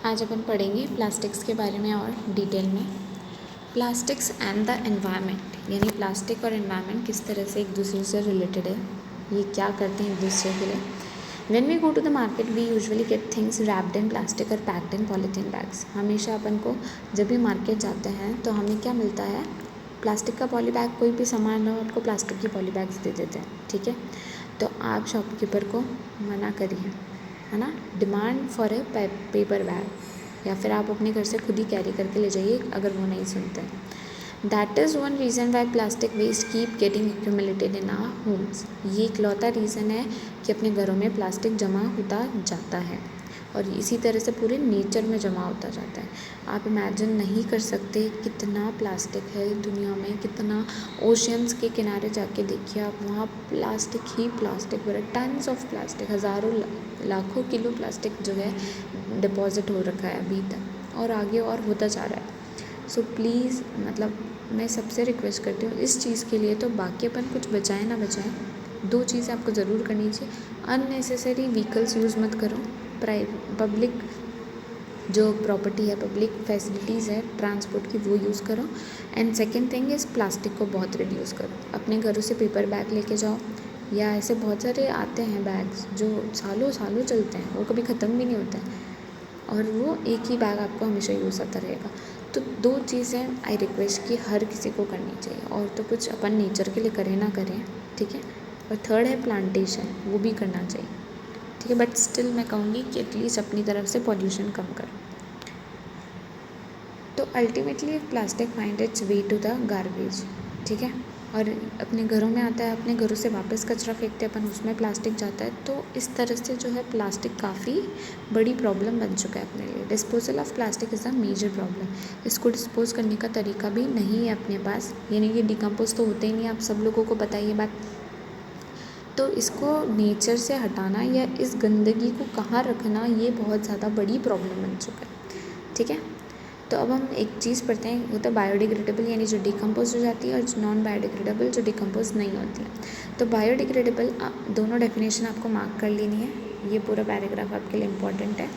आज अपन पढ़ेंगे प्लास्टिक्स के बारे में और डिटेल में। प्लास्टिक्स एंड द एनवायरनमेंट, यानी प्लास्टिक और एनवायरनमेंट किस तरह से एक दूसरे से रिलेटेड है, ये क्या करते हैं एक दूसरे के लिए। When we go to the market we usually get things wrapped in plastic और पैक्ड इन पॉलीथीन बैग्स। हमेशा अपन को जब भी मार्केट जाते हैं तो हमें क्या मिलता है, प्लास्टिक का पॉली बैग। कोई भी सामान हो आपको प्लास्टिक की पॉली बैग्स दे देते हैं, ठीक है। तो आप शॉपकीपर को मना करिए, है ना, demand for a paper bag, या फिर आप अपने घर से खुद ही कैरी करके ले जाइए अगर वो नहीं सुनते। That is one reason why plastic waste keep getting accumulated in our homes. ये इकलौता रीज़न है कि अपने घरों में प्लास्टिक जमा होता जाता है और इसी तरह से पूरे नेचर में जमा होता जाता है। आप इमेजिन नहीं कर सकते कितना प्लास्टिक है दुनिया में, कितना ओशियंस के किनारे जाके देखिए आप, वहाँ प्लास्टिक ही प्लास्टिक भरा, टन्स ऑफ प्लास्टिक, हज़ारों लाखों किलो प्लास्टिक जो है डिपॉजिट हो रखा है अभी तक और आगे और होता जा रहा है। सो प्लीज़, मतलब मैं सबसे रिक्वेस्ट करती हूँ इस चीज़ के लिए, तो बाकी अपन कुछ बचाएं ना बचाएं, दो चीज़ें आपको ज़रूर करनी चाहिए। अननेसेसरी व्हीकल्स यूज़ मत करो, पब्लिक जो प्रॉपर्टी है, पब्लिक फैसिलिटीज़ है ट्रांसपोर्ट की, वो यूज़ करो। And second thing is plastic को बहुत रिड्यूस करो। अपने घरों से पेपर बैग लेके जाओ, या ऐसे बहुत सारे आते हैं बैग्स जो सालों सालों चलते हैं, वो कभी ख़त्म भी नहीं होते हैं और वो एक ही बैग आपको हमेशा यूज़ आता रहेगा। तो दो चीज़ें आई रिक्वेस्ट कि हर किसी को करनी चाहिए, और तो कुछ अपन नेचर के लिए करें ना करें, ठीक है। और थर्ड है प्लांटेशन, वो भी करना चाहिए, ठीक है। बट स्टिल मैं कहूँगी कि एटलीस्ट अपनी तरफ से पॉल्यूशन कम कर। तो ultimately plastic find its way to the garbage, ठीक है, और अपने घरों में आता है, अपने घरों से वापस कचरा फेंकते हैं अपन, उसमें प्लास्टिक जाता है। तो इस तरह से जो है प्लास्टिक काफ़ी बड़ी प्रॉब्लम बन चुका है अपने लिए। Disposal of plastic is a major problem. इसको डिस्पोज करने का तरीका भी नहीं है अपने पास, यानी कि डिकम्पोज तो होते ही नहीं, आप सब लोगों को पता ही है बात। तो इसको नेचर से हटाना या इस गंदगी को कहाँ रखना, ये बहुत ज़्यादा बड़ी प्रॉब्लम बन चुका है, ठीक है। तो अब हम एक चीज़ पढ़ते हैं, वो तो बायोडिग्रेडेबल यानी जो डिकम्पोज हो जाती है, और नॉन बायोडिग्रेडेबल जो डिकम्पोज नहीं होती है। तो बायोडिग्रेडेबल दोनों डेफिनेशन आपको मार्क कर लेनी है, ये पूरा पैराग्राफ आपके लिए इम्पॉर्टेंट है।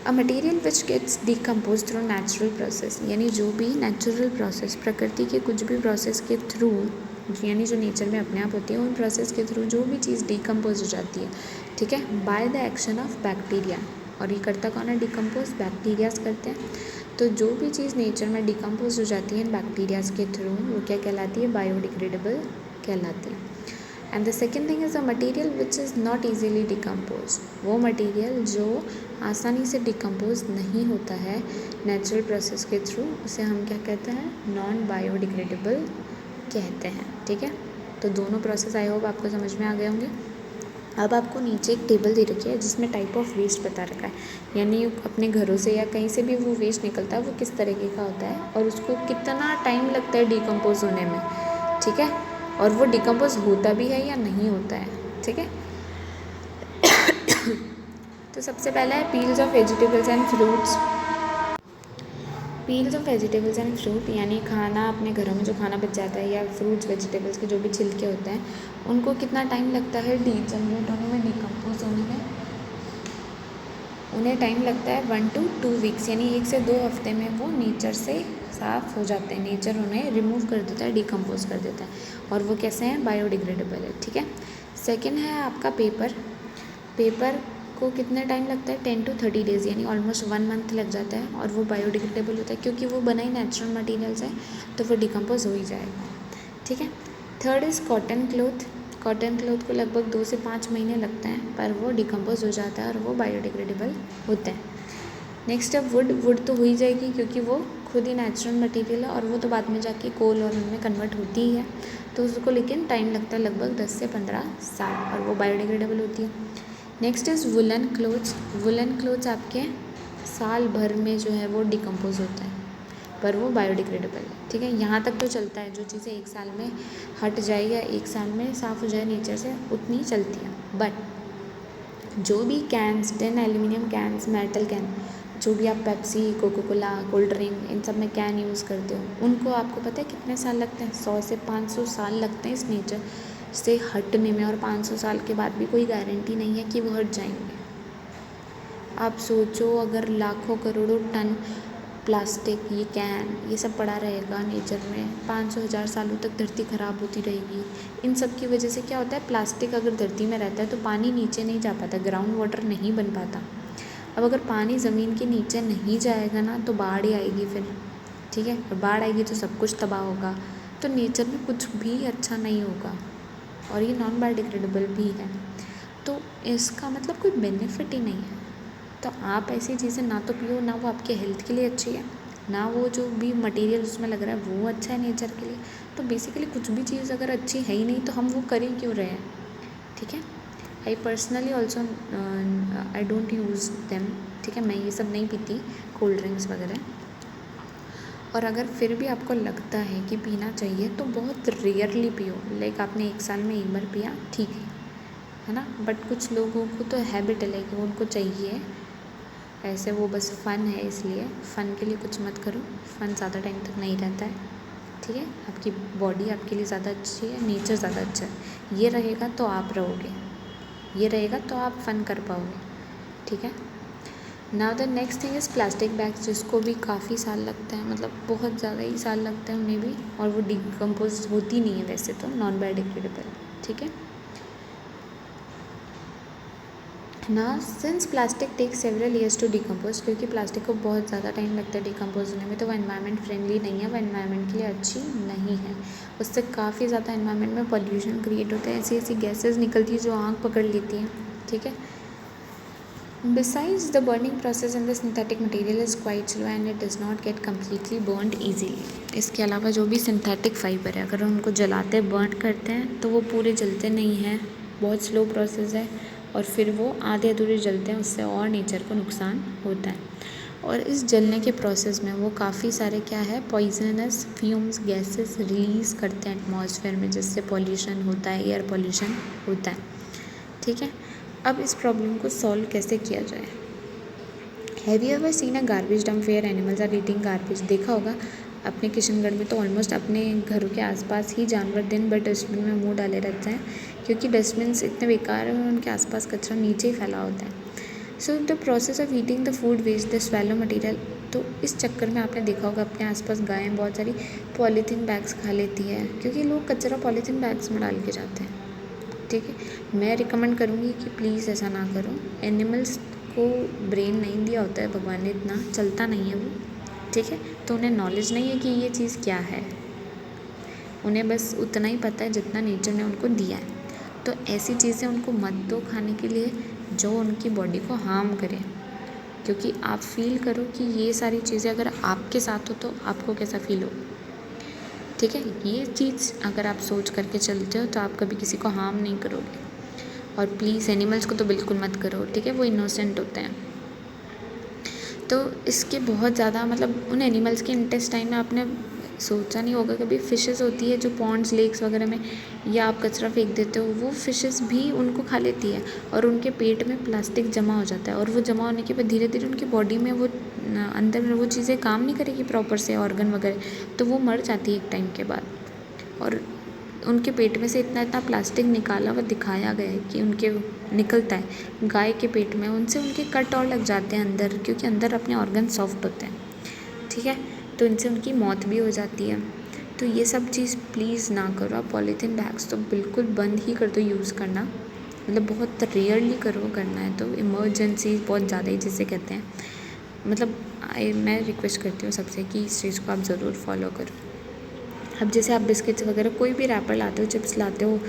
A material which gets decompose through natural process, यानी जो भी नेचुरल प्रोसेस, प्रकृति के कुछ भी प्रोसेस के थ्रू, यानी जो नेचर में अपने आप होती है, उन प्रोसेस के थ्रू जो भी चीज़ डिकम्पोज हो जाती है, ठीक है, by the action of bacteria. और ये करता कौन है डिकम्पोज? बैक्टीरियाज करते हैं। तो जो भी चीज़ नेचर में डिकम्पोज हो जाती है बैक्टीरियाज के थ्रू, वो क्या कहलाती है? बायोडिग्रेडेबल कहलाती है। And the second thing is a material which is not easily decompose, वो मटेरियल जो आसानी से डिकम्पोज नहीं होता है नेचुरल प्रोसेस के थ्रू, उसे हम क्या कहते हैं? नॉन बायोडिग्रेडेबल कहते हैं, ठीक है। तो दोनों प्रोसेस आई होप आपको समझ में आ गए होंगे। अब आपको नीचे एक टेबल दे रखी है जिसमें टाइप ऑफ वेस्ट बता रखा है, यानी अपने घरों से या कहीं से भी वो वेस्ट निकलता है वो किस तरीके का होता है और उसको कितना टाइम लगता है डिकम्पोज होने में, ठीक है, और वो डिकम्पोज होता भी है या नहीं होता है, ठीक है। तो सबसे पहला है peels of vegetables and fruits. Peels of vegetables and fruit, यानी खाना, अपने घरों में जो खाना बच जाता है, या फ्रूट्स वेजिटेबल्स के जो भी छिलके होते हैं, उनको कितना टाइम लगता है डीजनरेट होने में, डिकम्पोज होने में? उन्हें टाइम लगता है 1 to 2 वीक्स, यानी 1 से 2 हफ्ते में वो नेचर से साफ़ हो जाते हैं, नेचर उन्हें रिमूव कर देता है, डिकम्पोज कर देता है, और वो कैसे हैं? बायोडिग्रेडेबल है, ठीक है। सेकेंड है आपका पेपर। पेपर को कितना टाइम लगता है? 10 to 30 डेज़, यानी ऑलमोस्ट 1 मंथ लग जाता है, और वो बायोडिग्रेडेबल होता है क्योंकि वो बना ही नेचुरल मटेरियल से, तो वो डिकम्पोज हो ही जाएगा, ठीक है। Third is cotton cloth. Cotton cloth को लगभग 2 से 5 महीने लगते हैं, पर वो डिकम्पोज हो जाता है और वो बायोडिग्रेडेबल होते हैं। नेक्स्ट है वुड। वुड तो हो ही जाएगी क्योंकि वो खुद ही नेचुरल मटेरियल है, और वो तो बाद में जाके कोल और उनमें कन्वर्ट होती ही है, तो उसको लेकिन टाइम लगता है लगभग 10 से 15 साल, और वो बायोडिग्रेडेबल होती है। Next is woollen clothes. Woollen clothes आपके साल भर में जो है वो डिकम्पोज होता है, पर वो बायोडिग्रेडेबल है, ठीक है। यहाँ तक तो चलता है, जो चीज़ें 1 साल में हट जाए या 1 साल में साफ़ हो जाए नेचर से, उतनी चलती है। बट जो भी cans, tin, aluminium cans, metal can, जो भी आप Pepsi, Coca Cola, cold drink, इन सब में कैन यूज़ करते हो, उनको आपको पता है कितने साल लगते हैं? 100 से 500 साल लगते हैं इस नेचर से हटने में, और 500 साल के बाद भी कोई गारंटी नहीं है कि वो हट जाएंगे। आप सोचो अगर लाखों करोड़ों टन प्लास्टिक, ये कैन, ये सब पड़ा रहेगा नेचर में, 500,000 सालों तक धरती ख़राब होती रहेगी। इन सब की वजह से क्या होता है, प्लास्टिक अगर धरती में रहता है तो पानी नीचे नहीं जा पाता, ग्राउंड वाटर नहीं बन पाता। अब अगर पानी ज़मीन के नीचे नहीं जाएगा ना तो बाढ़ ही आएगी फिर, ठीक है, और बाढ़ आएगी तो सब कुछ तबाह होगा, तो नेचर में कुछ भी अच्छा नहीं होगा। और ये नॉन बायोडिग्रेडेबल भी है, तो इसका मतलब कोई बेनिफिट ही नहीं है। तो आप ऐसी चीज़ें ना तो पियो, ना वो आपके हेल्थ के लिए अच्छी है, ना वो जो भी मटेरियल उसमें लग रहा है वो अच्छा है नेचर के लिए। तो बेसिकली कुछ भी चीज़ अगर अच्छी है ही नहीं तो हम वो करें क्यों रहे हैं, ठीक है। I personally also I don't use them, ठीक है, मैं ये सब नहीं पीती, कोल्ड ड्रिंक्स वगैरह। और अगर फिर भी आपको लगता है कि पीना चाहिए तो बहुत रेयरली पियो, लाइक आपने 1 साल में 1 बार पिया, ठीक है ना। बट कुछ लोगों को तो हैबिट है, लाइक वो उनको चाहिए ऐसे, वो बस फ़न है, इसलिए फ़न के लिए कुछ मत करो, फ़न ज़्यादा टाइम तक नहीं रहता है, ठीक है। आपकी बॉडी आपके लिए ज़्यादा अच्छी है, नेचर ज़्यादा अच्छा है, ये रहेगा तो आप रहोगे, ये रहेगा तो आप फ़न कर पाओगे, ठीक है। Now the next thing is plastic bags, जिसको भी काफ़ी साल लगता है, मतलब बहुत ज़्यादा ही साल लगता है उन्हें भी, और वो डिकम्पोज होती नहीं है वैसे तो, नॉन बायोडिग्रेडेबल, ठीक है ना। Since plastic take several years to decompose, क्योंकि प्लास्टिक को बहुत ज़्यादा टाइम लगता है डिकम्पोज होने में, तो वो एनवायरनमेंट फ्रेंडली नहीं है, वो एनवायरनमेंट के लिए अच्छी नहीं है। उससे काफ़ी ज़्यादा एनवायरनमेंट में पॉल्यूशन क्रिएट होता है, ऐसी ऐसी गैसेज निकलती है जो आँख पकड़ लेती हैं, ठीक है। Besides, the burning process in the synthetic material is quite slow and it does not get completely burned easily. इसके अलावा जो भी सिंथेटिक फाइबर है, अगर उनको जलाते बर्न करते हैं तो वो पूरे जलते नहीं हैं, बहुत स्लो प्रोसेस है, और फिर वो आधे अधूरे जलते हैं, उससे और नेचर को नुकसान होता है। और इस जलने के प्रोसेस में वो काफ़ी सारे क्या है, पॉइजनस फ्यूम्स, गैसेस रिलीज़ करते हैं एटमॉस्फेयर में, जिससे पॉल्यूशन होता है, एयर पॉल्यूशन होता है, ठीक है। अब इस प्रॉब्लम को सॉल्व कैसे किया जाए। Have you ever seen a garbage dump where animals are eating garbage. देखा होगा अपने किशनगढ़ में तो ऑलमोस्ट अपने घरों के आसपास ही जानवर दिन भर डस्टबिन में मुंह डाले रहते हैं, क्योंकि डस्टबिन इतने बेकार है, उनके आसपास कचरा नीचे ही फैला होता है। So the process of eating the food waste the swallow material, तो इस चक्कर में आपने देखा होगा अपने आसपास गायें बहुत सारी पॉलीथीन बैग्स खा लेती है, क्योंकि लोग कचरा पॉलीथीन बैग्स में डाल के जाते हैं, ठीक है। मैं रिकमेंड करूँगी कि प्लीज़ ऐसा ना करो। एनिमल्स को ब्रेन नहीं दिया होता है भगवान ने, इतना चलता नहीं है वो, ठीक है, तो उन्हें नॉलेज नहीं है कि ये चीज़ क्या है, उन्हें बस उतना ही पता है जितना नेचर ने उनको दिया है। तो ऐसी चीज़ें उनको मत दो खाने के लिए जो उनकी बॉडी को हार्म करे, क्योंकि आप फील करो कि ये सारी चीज़ें अगर आपके साथ हो तो आपको कैसा फील हो, ठीक है। ये चीज़ अगर आप सोच करके चलते हो तो आप कभी किसी को हार्म नहीं करोगे। और प्लीज़ एनिमल्स को तो बिल्कुल मत करो, ठीक है, वो इनोसेंट होते हैं। तो इसके बहुत ज़्यादा मतलब उन एनिमल्स के इंटेस्टाइन में आपने सोचा नहीं होगा कभी, फिशेस होती है जो पॉन्ड्स लेक्स वगैरह में या आप कचरा फेंक देते हो, वो फिशेस भी उनको खा लेती है, और उनके पेट में प्लास्टिक जमा हो जाता है, और वो जमा होने के बाद धीरे धीरे उनकी बॉडी में वो अंदर में वो चीज़ें काम नहीं करेगी प्रॉपर से, ऑर्गन वगैरह, तो वो मर जाती है एक टाइम के बाद। और उनके पेट में से इतना इतना प्लास्टिक निकाला हुआ दिखाया गया है कि उनके निकलता है गाय के पेट में, उनसे उनके कट और लग जाते हैं अंदर, क्योंकि अंदर अपने ऑर्गन सॉफ्ट होते हैं, ठीक है, तो इनसे उनकी मौत भी हो जाती है। तो ये सब चीज़ प्लीज़ ना करो। आप पॉलीथीन बैग्स तो बिल्कुल बंद ही कर दो यूज़ करना, मतलब बहुत रेयरली करो, करना है तो इमरजेंसी बहुत ज़्यादा ही जिसे कहते हैं, मतलब मैं रिक्वेस्ट करती हूँ सबसे कि इस चीज़ को आप ज़रूर फॉलो करो। अब जैसे आप बिस्किट्स वगैरह कोई भी रैपर लाते हो, चिप्स लाते हो,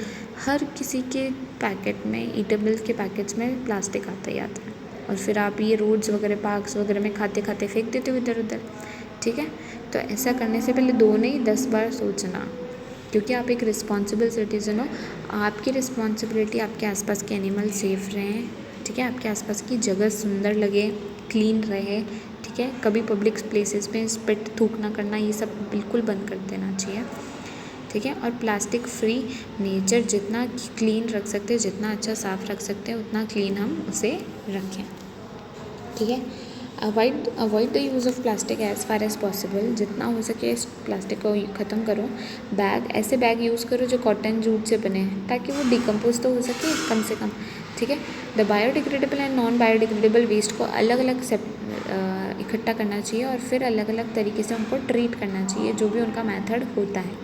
हर किसी के पैकेट में, ईटेबल्स के पैकेट्स में प्लास्टिक आता ही आता है, और फिर आप ये रोड्स वगैरह पार्क्स वगैरह में खाते खाते फेंक देते हो इधर उधर, ठीक है। तो ऐसा करने से पहले 2 नहीं 10 बार सोचना, क्योंकि आप एक रिस्पॉन्सिबल सिटीज़न हो। आपकी रिस्पॉन्सिबिलिटी आपके आसपास के एनिमल सेफ रहें, ठीक है, आपके आसपास की जगह सुंदर लगे, क्लीन रहे, ठीक है। कभी पब्लिक प्लेसेस पे स्पिट थूकना करना, ये सब बिल्कुल बंद कर देना चाहिए, ठीक है। और प्लास्टिक फ्री नेचर जितना क्लीन रख सकते हैं, जितना अच्छा साफ़ रख सकते हैं, उतना क्लीन हम उसे रखें, ठीक है। Avoid the use of plastic as far as possible, जितना हो सके इस प्लास्टिक को ख़त्म करो। ऐसे बैग यूज़ करो जो कॉटन जूट से बने हैं, ताकि वो डिकम्पोज तो हो सके कम से कम, ठीक है। The biodegradable and non biodegradable waste को अलग अलग इकट्ठा करना चाहिए और फिर अलग अलग तरीके से उनको ट्रीट करना चाहिए, जो भी उनका मेथड होता है।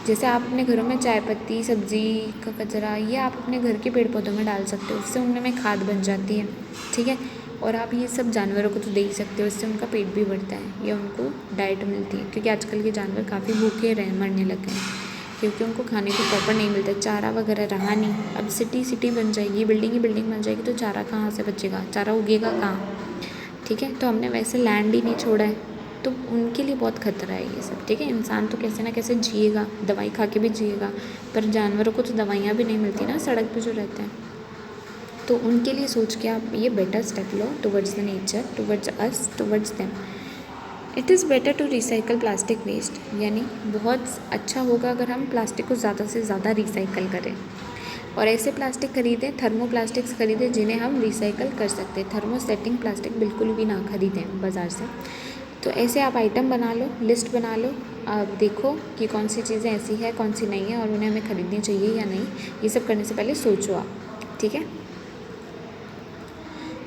जैसे आप अपने घरों में चाय पत्ती, सब्जी का कचरा, ये आप अपने घर के पेड़ पौधों में डाल सकते हो, उससे उनमें खाद बन जाती है, ठीक है। और आप ये सब जानवरों को तो दे ही सकते हो, इससे उनका पेट भी बढ़ता है या उनको डाइट मिलती है, क्योंकि आजकल के जानवर काफ़ी भूखे मरने लग गए हैं, क्योंकि उनको खाने को प्रॉपर नहीं मिलता, चारा वगैरह रहा नहीं। अब सिटी बन जाएगी, बिल्डिंग ही बिल्डिंग बन जाएगी, तो चारा कहाँ से बचेगा, चारा उगेगा कहाँ, ठीक है। तो हमने वैसे लैंड ही नहीं छोड़ा है, तो उनके लिए बहुत खतरा है ये सब, ठीक है। इंसान तो कैसे ना कैसे जिएगा, दवाई खा के भी जिएगा, पर जानवरों को तो दवाइयाँ भी नहीं मिलती ना सड़क पे जो रहते हैं, तो उनके लिए सोच के आप ये बेटर स्टेप लो towards the nature, towards us, towards them. It is better to recycle plastic waste, यानी बहुत अच्छा होगा अगर हम प्लास्टिक को ज़्यादा से ज़्यादा रिसाइकल करें और ऐसे प्लास्टिक खरीदें, थर्मोप्लास्टिक्स खरीदें जिन्हें हम रिसाइकल कर सकते हैं। थर्मोसेटिंग प्लास्टिक बिल्कुल भी ना खरीदें बाज़ार से। तो ऐसे आप आइटम बना लो, लिस्ट बना लो, आप देखो कि कौन सी चीज़ें ऐसी है, कौन सी नहीं है और उन्हें हमें ख़रीदनी चाहिए या नहीं। ये सब करने से पहले सोचो आप, ठीक है।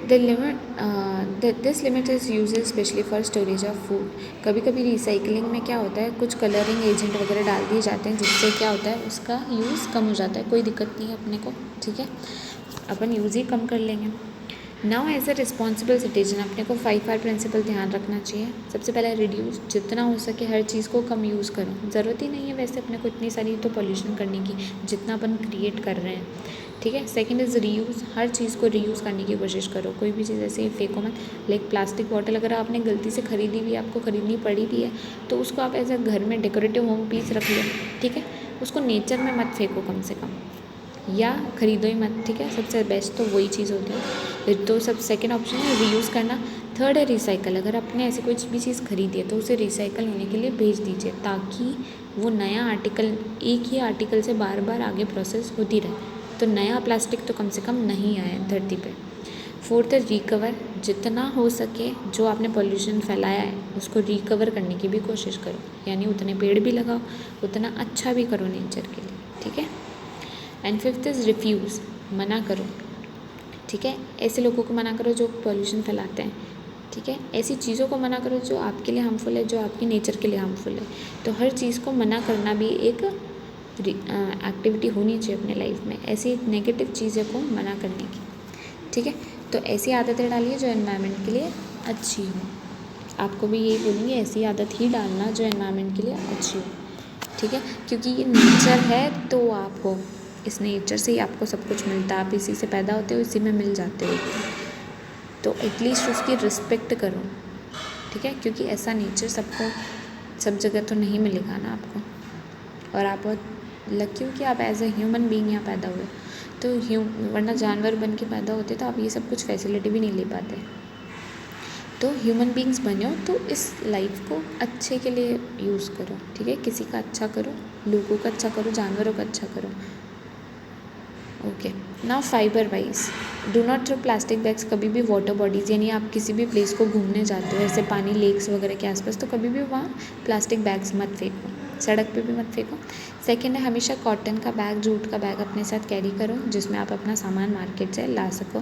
This limit is use specially for storage of food. कभी कभी रिसाइकलिंग में क्या होता है, कुछ कलरिंग एजेंट वगैरह डाल दिए जाते हैं, जिससे क्या होता है उसका यूज़ कम हो जाता है। कोई दिक्कत नहीं है अपने को, ठीक है, अपन यूज़ ही कम कर लेंगे। Now as a responsible citizen अपने को 5R प्रिंसिपल ध्यान रखना चाहिए। सबसे पहले रिड्यूस, जितना हो सके हर चीज़ को कम यूज़ करो। ज़रूरत ही नहीं है वैसे अपने को इतनी सारी तो पॉल्यूशन करने की, जितना अपन क्रिएट कर रहे हैं, ठीक है। सेकंड इज़ रीयूज़, हर चीज़ को रीयूज़ करने की कोशिश करो। कोई भी चीज़ ऐसे ही फेंको मत। लाइक प्लास्टिक बॉटल अगर आपने गलती से खरीदी भी, आपको ख़रीदनी पड़ी भी है, तो उसको आप ऐसा घर में डेकोरेटिव होम पीस रख लो, ठीक है। उसको नेचर में मत फेंको कम से कम, या ख़रीदो ही मत, ठीक है। सबसे बेस्ट तो वही चीज़ होती है। तो सब सेकंड ऑप्शन है रीयूज़ करना। थर्ड है रिसाइकल। अगर आपने ऐसी कोई भी चीज़ खरीदी है तो उसे रिसाइकल होने के लिए भेज दीजिए, ताकि वो नया आर्टिकल, एक ही आर्टिकल से बार बार आगे प्रोसेस होती रहे, तो नया प्लास्टिक तो कम से कम नहीं आए धरती पे। फोर्थ है रिकवर। जितना हो सके जो आपने पॉल्यूशन फैलाया है उसको रिकवर करने की भी कोशिश करो, यानी उतने पेड़ भी लगाओ, उतना अच्छा भी करो नेचर के लिए, ठीक है। एंड फिफ्थ इज़ रिफ्यूज़, मना करो, ठीक है। ऐसे लोगों को मना करो जो पॉल्यूशन फैलाते हैं, ठीक है। ऐसी चीज़ों को मना करो जो आपके लिए हार्मफुल है, जो आपकी नेचर के लिए हार्मफुल है। तो हर चीज़ को मना करना भी एक एक्टिविटी होनी चाहिए अपने लाइफ में, ऐसी नेगेटिव चीज़ों को मना करने की, ठीक है। तो ऐसी आदतें डालिए जो एनवायरनमेंट के लिए अच्छी हो। आपको भी यही बोलूँगी, ऐसी आदत ही डालना जो एनवायरनमेंट के लिए अच्छी हो, ठीक है। क्योंकि ये नेचर है तो आप हो, इस नेचर से ही आपको सब कुछ मिलता है, आप इसी से पैदा होते हो, इसी में मिल जाते हो, तो एटलीस्ट उसकी रिस्पेक्ट करो, ठीक है। क्योंकि ऐसा नेचर सबको सब जगह तो नहीं मिलेगा ना आपको, और आप बहुत लकी हो कि आप एज ए ह्यूमन बीइंग यहाँ पैदा हुए। तो वरना जानवर बन के पैदा होते तो आप ये सब कुछ फैसिलिटी भी नहीं ले पाते। तो ह्यूमन बीइंग्स बनो तो इस लाइफ को अच्छे के लिए यूज़ करो, ठीक है। किसी का अच्छा करो, लोगों का अच्छा करो, जानवरों का अच्छा करो। Okay, now fiber wise, do not throw plastic bags कभी भी वाटर बॉडीज़, यानी आप किसी भी प्लेस को घूमने जाते हो ऐसे पानी लेक्स वगैरह के आसपास, तो कभी भी वहाँ प्लास्टिक बैग्स मत फेंको, सड़क पे भी मत फेंको। सेकेंड है हमेशा कॉटन का बैग, जूट का बैग अपने साथ कैरी करो, जिसमें आप अपना सामान मार्केट से ला सको।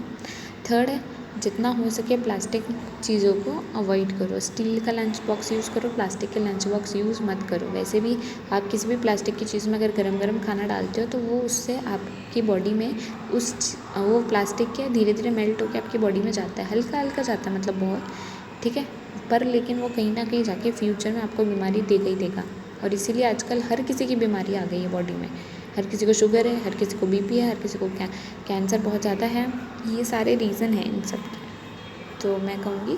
थर्ड है जितना हो सके प्लास्टिक चीज़ों को अवॉइड करो। स्टील का लंच बॉक्स यूज़ करो, प्लास्टिक के लंच बॉक्स यूज़ मत करो। वैसे भी आप किसी भी प्लास्टिक की चीज़ में अगर गरम गरम खाना डालते हो तो वो उससे आपकी बॉडी में वो प्लास्टिक के धीरे धीरे मेल्ट होकर आपकी बॉडी में जाता है, हल्का हल्का जाता है, मतलब बहुत, ठीक है। पर लेकिन वो कहीं ना कहीं जाके फ्यूचर में आपको बीमारी देगा ही देगा, और इसीलिए आजकल हर किसी की बीमारी आ गई है बॉडी में। हर किसी को शुगर है, हर किसी को बीपी है, हर किसी को कैंसर बहुत ज़्यादा है। ये सारे रीज़न हैं इन सब के। तो मैं कहूँगी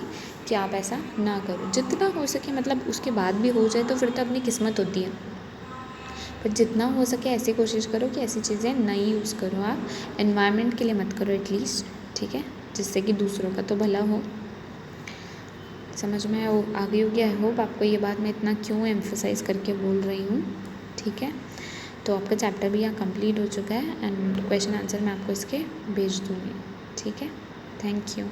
कि आप ऐसा ना करो, जितना हो सके, मतलब उसके बाद भी हो जाए तो फिर तो अपनी किस्मत होती है, पर जितना हो सके ऐसी कोशिश करो कि ऐसी चीज़ें नहीं यूज़ करो। आप एनवायरनमेंट के लिए मत करो एटलीस्ट, ठीक है, जिससे कि दूसरों का तो भला हो। समझ में आ गई होगी आई होप आपको ये बात मैं इतना क्यों एम्फोसाइज़ करके बोल रही हूँ, ठीक है। तो आपका चैप्टर भी यहाँ कंप्लीट हो चुका है एंड क्वेश्चन आंसर मैं आपको इसके भेज दूँगी, ठीक है। Thank you.